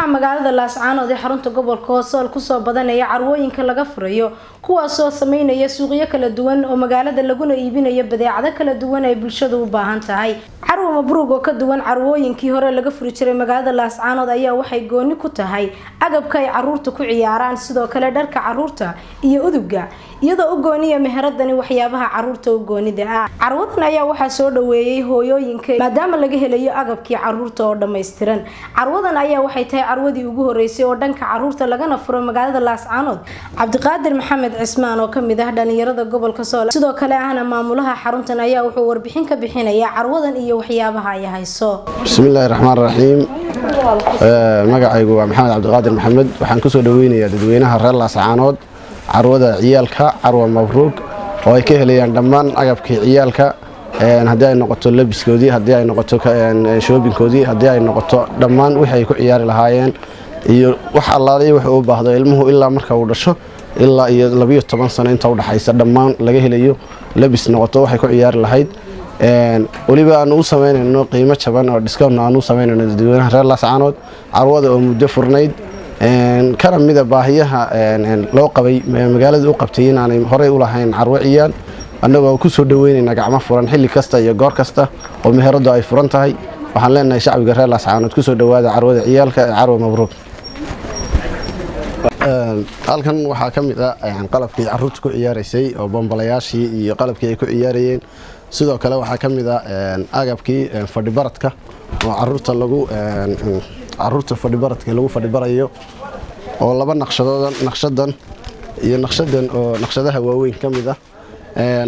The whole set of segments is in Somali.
waxaa magaalada Laascaanood ee xarunta gobolka Hoosol ku soo badanaya carwooyinka laga furayo kuwaas oo sameynaya suuqyo kala duwan oo magaalada laguna iibinayo badeecado kala duwan ay bulshadu u baahan tahay. Carwo Mabruug oo ka duwan carwooyinkii hore laga furi jiray magaalada Laascaanood ayaa waxay gooni ku tahay agabka ay caruurta ku ciyaaraan, sidoo kale dharka caruurta iyo udugga, iyadoo u gooniya meheradani waxyaabaha caruurta u goonida ah. Carwadan ayaa waxaa soo dhaweeyay hooyooyinka maadaama laga helayo agabkii caruurta oo dhameystiran. Carwadan ayaa waxay tahay carwadii ugu horeysay oo dhanka caruurta lagana furo magaalada Laascaanood. Cabdiqaadir Maxamed Cismaan oo kamid ah dhalinyarada gobolka Sool sidoo kale ahna maamulaha xaruntan ayaa wuxuu warbixin ka bixinaya carwadan iyo waxyaabaha ay hayso. Bismillahir Rahmaanir Rahiim. Magacaygu waa Maxamed Cabdiqaadir Maxamed, waxaan ku soo dhaweynayaa dadweynaha reer Laascaanood carwada ciyaalka Carwo Mabruug oo ay ka helayaan dhammaan agabkii ciyaalka haddii ay noqoto labiskoodii, haddii ay noqoto shoppingkoodii, haddii ay noqoto dhammaan wixii ay ku ciyaari lahaayeen iyo wax allaale wax u baahdo ilmuhu ilaa marka uu dhasho ilaa iyo 12 sano inta u dhaxaysa dhammaan laga helayo labis noqoto waxay ku ciyaari lahayd. waliba aan u sameynayno qiimo jaban oo discount aan u sameynayno dadweynaha reer Laascaanood carwada oo muddo furnayd kana mid ah baahiyaha loo qabay magaalada u qabtay in aanay hore u lahayn carwo ciyaal annagoo ku soo dhaweynayna gacmo furan xilli kasta iyo goor kasta oo meheradu ay furan tahay. waxaan leenahay shacbiga reer Laascaanood ku soo dhawaada carwada ciyaalka ee Carwo Mabruug. halkan waxaa ka mid ah qalabkii caruurta ku ciyaaraysay oo bombalayaashii iyo qalabkii ay ku ciyaarayeen, sidoo kale waxaa ka mid ah agabkii fadhibaradka oo caruurta fadhibaradka lagu fadhibarayo oo laba naqshadan iyo naqshadan oo naqshadaha waaweyn ka mid ah.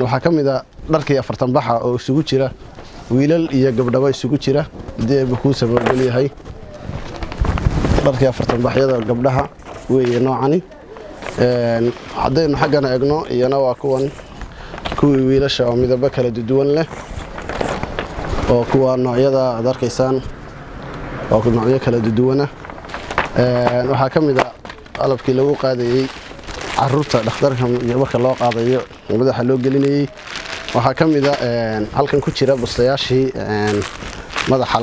waxaa ka mid ah dharkii 40 baxa oo isugu jira wiilal iyo gabdho isugu jira deebu ku sabab leeyahay dharkii 40 baxyada gabdhaha weeye noocani. haddaynu xaggana eegno iyana waa kuwan kuwii wiilasha oo midabo kala duwan leh oo kuwa noocyada aad arkaysaan oo noocyo kala duwan ah. waxaa ka mid ah qalabkii lagu qaadayay caruurta dhakhtarka iyo marka loo qaadayo madaxa loo gelinayay. waxaa ka mid ah halkan ku jira bustayaashii madaxa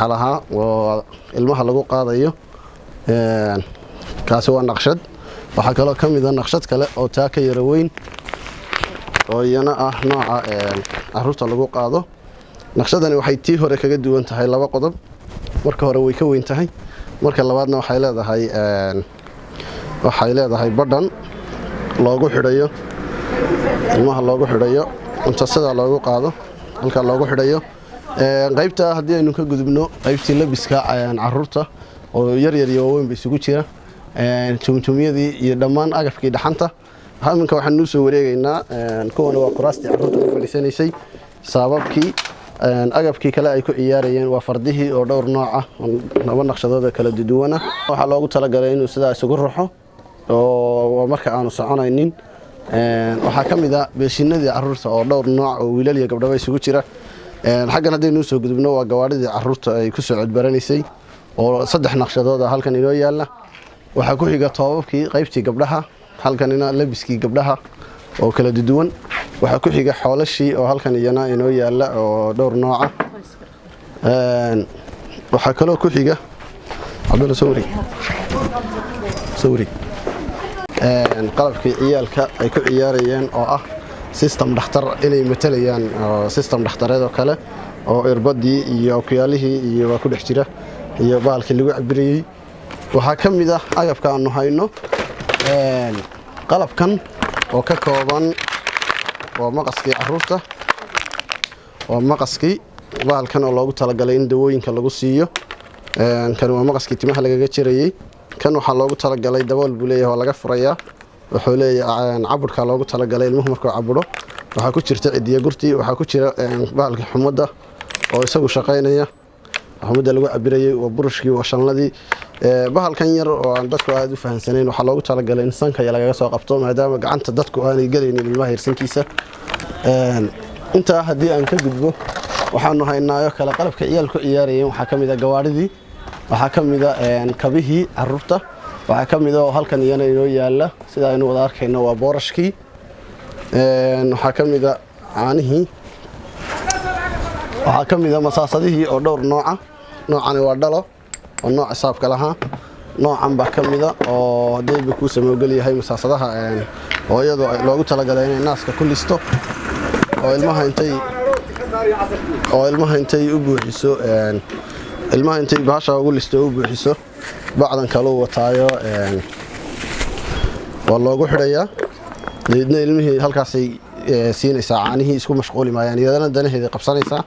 lahaa oo ilmaha lagu qaadayo kaasi waa naqshad. waxaa kaloo ka mid ah naqshad kale oo taa ka yara weyn oo iyana ah nooca caruurta lagu qaado. naqshadani waxay tii hore kaga duwan tahay laba qodob. marka hore way ka weyn tahay, marka labaadna waxay leedahay badhan loogu xidhayo ilmaha loogu xidhayo inta sida loogu qaado halka loogu xidhayo. qaybta haddii aynu ka gudubno qaybtii labiska caruurta oo yar iyo waaweyn bay isugu jira tumtumiyadii iyo dhammaan agabkii dhaxanta. halka waxaan u soo wareegaynaa kuwan waa kuraastii caruurta u fadhiisanaysay, saababkii agabkii kale ay ku ciyaarayeen waa fardihii oo dhowr nooc ah laba naqshadood kala duwan ah. waxaa loogu talagalay inuu sidaa isugu ruxo oo marka aanu soconaynin. waxaa ka mid ah beeshinadii caruurta oo dhowr nooc oo wiilal iyo gabdho isugu jira. xaggan haddaynu soo gudubno waa gawaadhidii caruurta ay ku soo codbaranaysay oo 3 naqshadood halkan inoo yaala. waxaa ku xiga toobabkii qaybtii gabdhaha, halkanina labiskii gabdhaha oo kala duwan. waxaa ku xiga xoolashii oo halkan iyana inoo yaala oo dhowr nooc ah. waxaa kaloo ku xiga Cabdalla Sawri qalabkii ciyaalka ay ku ciyaarayeen oo ah system dhakhtar inay matalayaan system dhakhtareed oo kale oo irbadii iyo okiyaalihii iyo waa ku dhex jira iyo baalkii lagu cabirayay. waxaa ka mid ah agabka aanu hayno qalabkan oo ka kooban waa maqaskii caruurta, waa maqaskii baalkan oo loogu talagalay in dawooyinka lagu siiyo. kan waa maqaskii timaha lagaga jirayay. kan waxaa loogu talagalay dabool buu leeyahay oo laga furayaa, wuxuu leeyahay caburka loogu talagalay ilmuhu markuu caburo. waxaa ku jirta cidiya gurti, waxaa ku jira baalka xumada oo isagu shaqaynaya xumada lagu cabirayay, waa burushkii waa shanladii. bahalkan yar oo aan dadku aad u fahansanayn waxaa loogu talagalay in sanka laga soo qabto maadaama gacanta dadku aanay galaynin ilmaha hirsankiisa. intaa haddii aan ka gudbo waxaanu haynaayo kala qalabka ciyaalku ciyaarayeen. waxaa ka mid ah gawaadhidii, waxaa ka mid ah kabihii caruurta, waxaa ka mid ah oo halkan iyana inoo yaala sida aynu wada arkayno waa boorashkii. waxaa ka mid ah caanihii, waxaa ka mid ah masaasadihii oo dhowr nooc ah noocani waa dhalo oo nooc xisaabka lahaa noocan baa ka mid ah oo haddii ku sameeyay yahay masaasadaha hooyadu loogu talagalay inay naaska ku listo oo ilmaha intay u buuxiso ilmaha intay baasha ugu listo u buuxiso bacdan kale wataayo waa loogu xidhayaa deedna ilmihii halkaas ay siinaysaa caanihii isku mashquuli maayaan iyadana danaheeda qabsanaysaa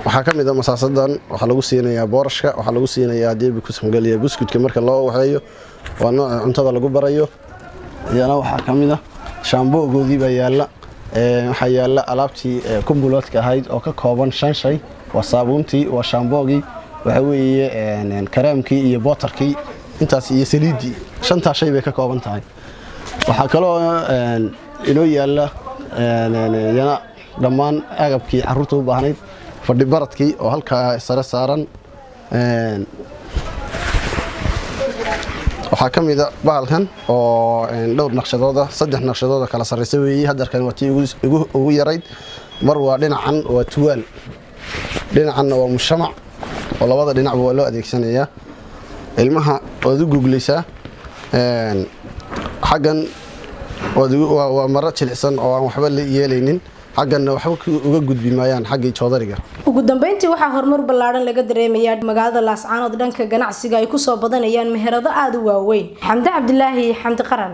waxaa ka mid ah masaasadan waxa lagu siinayaa boorashka waxa lagu siinayaa deebi ku samgaliya buskudka marka loo waxeeyo waa nooc cuntada lagu barayo iyana waxa ka mid ah shaambogoodii baa yaala waxa yaala alaabtii kumbuloodka ahayd oo ka kooban 5 shay waa saabuuntii waa shaambogii waxa weeye kareemkii iyo bootarkii intaas iyo saliidii 5 shay bay ka kooban tahay waxa kale oo inoo yaala yana dhammaan agabkii carruurta u baahnayd fadhi baradkii oo halka sare saaran waxaa ka mid ah bahalkan oo dhowr naqshadooda 3 naqshadooda kala sareysa weeyii hadarkan waa tii ugu yarayd mar waa dhinacan waa tuwal dhinacanna waa mushamac oo labada dhinac waa loo adeegsanayaa ilmaha oo u googleysaa xagan waa mara jilicsan oo aan waxba la yeelaynin xaganna waxba uga gudbi maayaan xaggii joodariga ugu dambeyntii waxaa horumar ballaaran laga dareemayaa magaalada Laascaanood dhanka ganacsiga ay ku soo badanayaan meherado aad u waaweyn xamdi cabdilaahi xamdi qaran